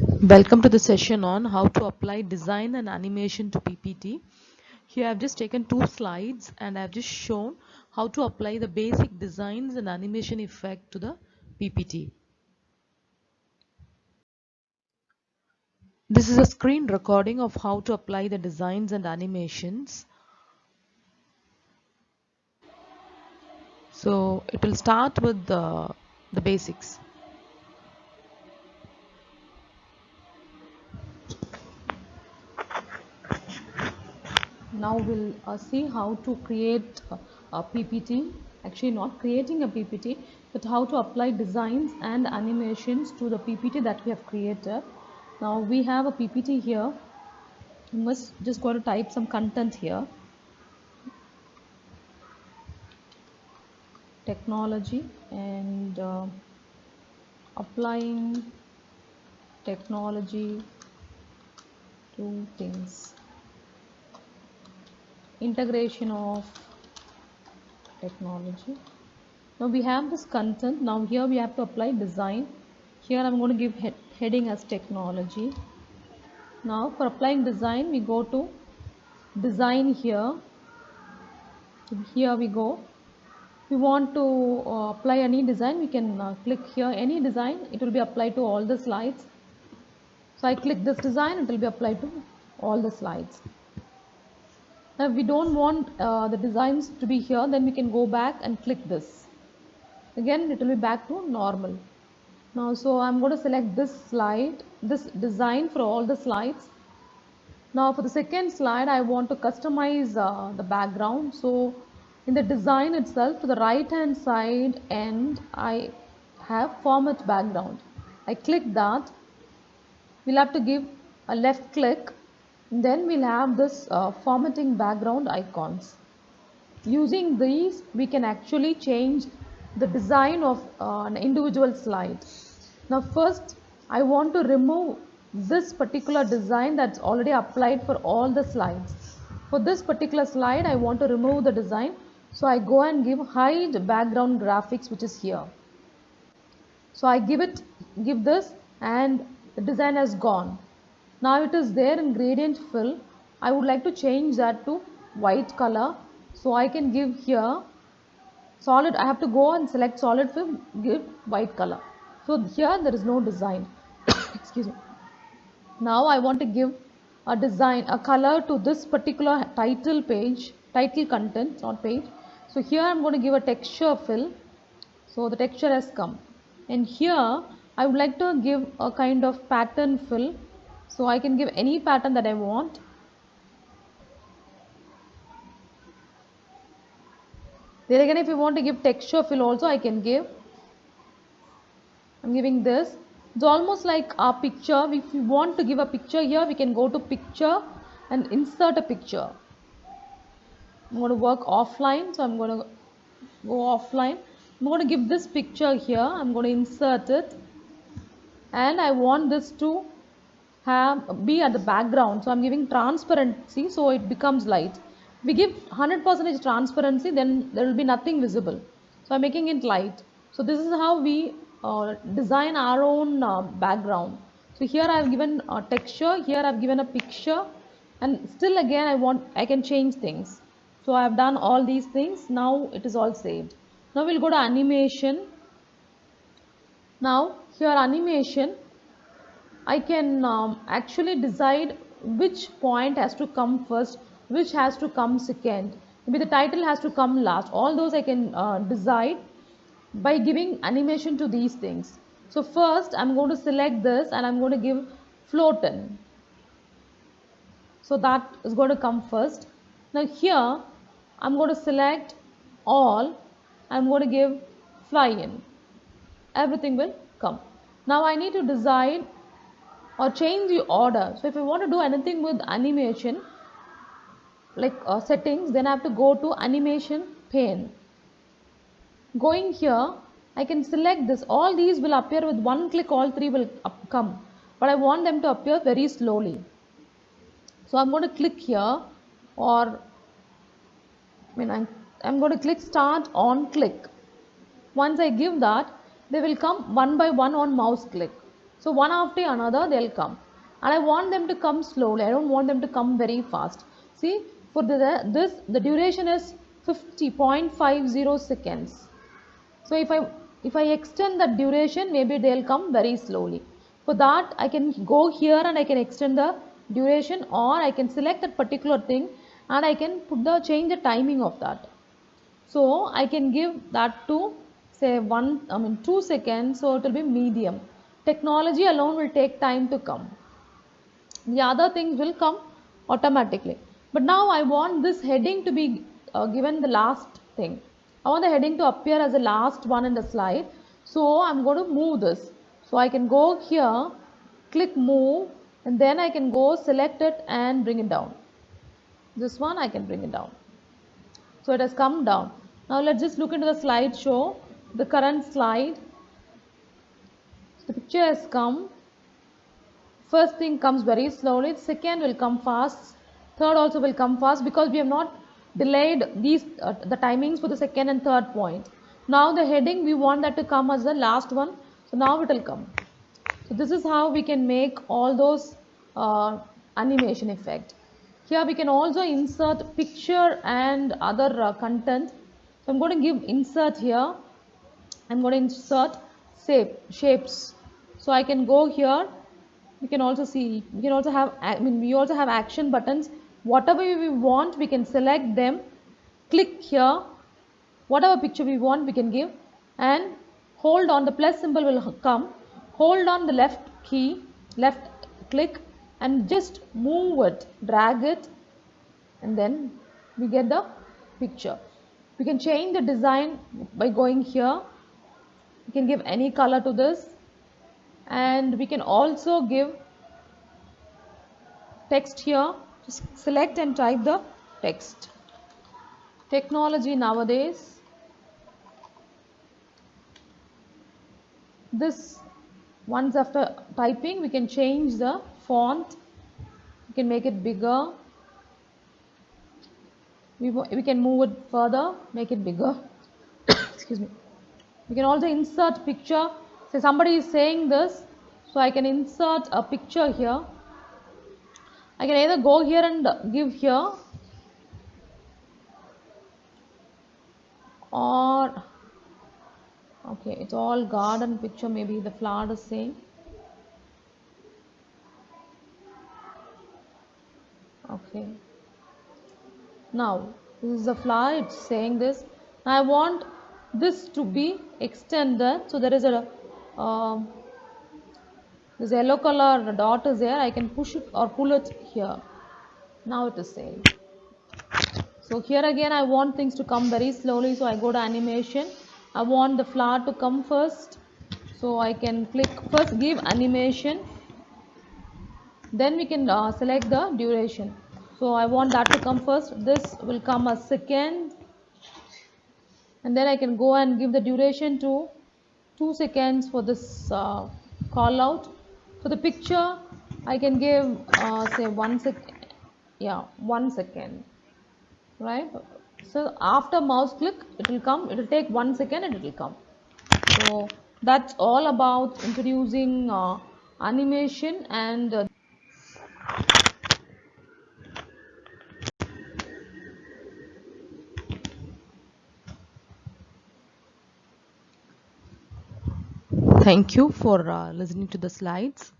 Welcome to the session on how to apply design and animation to PPT. Here I've just taken two slides and I've just shown how to apply the basic designs and animation effect to the PPT. This is a screen recording of how to apply the designs and animations. So it will start with the basics. Now we'll see how to create a PPT. Actually not creating a PPT, but how to apply designs and animations to the PPT that we have created. Now we have a PPT here. You must just go to type some content here. Technology and applying technology to things. Integration of technology. Now we have this content. Now here we have to apply design. Here I'm going to give heading as technology. Now for applying design, we go to design here. Here we go. If we want to apply any design, we can click here any design. It will be applied to all the slides. So I click this design, it will be applied to all the slides. Now if we don't want the designs to be here, then we can go back and click this. Again it will be back to normal. Now so I'm going to select this slide, this design for all the slides. Now for the second slide, I want to customize the background. So in the design itself, to the right hand side and I have format background. I click that. We'll have to give a left click. Then we'll have this formatting background icons. Using these, we can actually change the design of an individual slide. Now first, I want to remove this particular design that's already applied for all the slides. For this particular slide, I want to remove the design. So I go and give hide background graphics, which is here. So I give this, and the design has gone. Now it is there in gradient fill. I would like to change that to white color. So I can give here solid. I have to go and select solid fill, give white color. So here there is no design. Excuse me. Now I want to give a design, a color to this particular title page, title content, not page. So here I'm going to give a texture fill. So the texture has come. And here I would like to give a kind of pattern fill. So I can give any pattern that I want. Then again, if you want to give texture fill also, I can give. I'm giving this. It's almost like a picture. If you want to give a picture here, we can go to picture and insert a picture. I'm going to work offline, so I'm going to go offline. I'm going to give this picture here. I'm going to insert it, and I want this to be at the background. So I'm giving transparency, so it becomes light. If we give 100% transparency, then there will be nothing visible. So I'm making it light. So this is how we design our own background. So here I have given a texture, here I have given a picture, and still again I can change things. So I have done all these things. Now it is all saved. Now we'll go to animation. Now here animation, I can actually decide which point has to come first, which has to come second. Maybe the title has to come last. All those I can decide by giving animation to these things. So first I'm going to select this and I'm going to give float in. So that is going to come first. Now here I'm going to select all. I'm going to give fly in. Everything will come. Now I need to decide or change the order. So if I want to do anything with animation, like settings, then I have to go to animation pane. Going here, I can select this. All these will appear with one click, all three will come. But I want them to appear very slowly. So I'm going to click here, or I'm going to click start on click. Once I give that, they will come one by one on mouse click. So one after another they'll come, and I want them to come slowly. I don't want them to come very fast. See, for the duration is 50.50 seconds. So if I extend that duration, maybe they'll come very slowly. For that, I can go here and I can extend the duration, or I can select that particular thing and I can change the timing of that. So I can give that to say 2 seconds, so it will be medium. Technology alone will take time to come. The other things will come automatically. But now I want this heading to be given the last thing. I want the heading to appear as the last one in the slide. So I'm going to move this. So I can go here, click move, and then I can go select it and bring it down. This one I can bring it down. So it has come down. Now let's just look into the slideshow, the current slide. The picture has come. First thing comes very slowly, second will come fast, third also will come fast, because we have not delayed these the timings for the second and third point. Now the heading, we want that to come as the last one, so now it will come. So this is how we can make all those animation effect. Here we can also insert picture and other content. So I'm going to give insert here. I'm going to insert shapes. So I can go here. We can also see, we can also have, we also have action buttons. Whatever we want, we can select them, click here, whatever picture we want, we can give, and hold on, the plus symbol will come, hold on the left key, left click, and just move it, drag it, and then we get the picture. We can change the design by going here. We can give any color to this, and we can also give text here. Just select and type the text. Technology nowadays, this once after typing, we can change the font, we can make it bigger, we can move it further, make it bigger. Excuse me. We can also insert picture. Say somebody is saying this, so I can insert a picture here. I can either go here and give here, or okay, it's all garden picture, maybe the flower is saying. Okay, now this is the flower, it's saying this. I want this to be extended, so there is a this yellow color dot is there. I can push it or pull it here. Now it is saying. So here again I want things to come very slowly, so I go to animation. I want the flower to come first, so I can click first, give animation, then we can select the duration. So I want that to come first, this will come as second, and then I can go and give the duration to 2 seconds for this call out. For the picture I can give say 1 second, yeah, 1 second, right? So after mouse click it will come, it will take 1 second and it will come. So that's all about introducing animation and thank you for listening to the slides.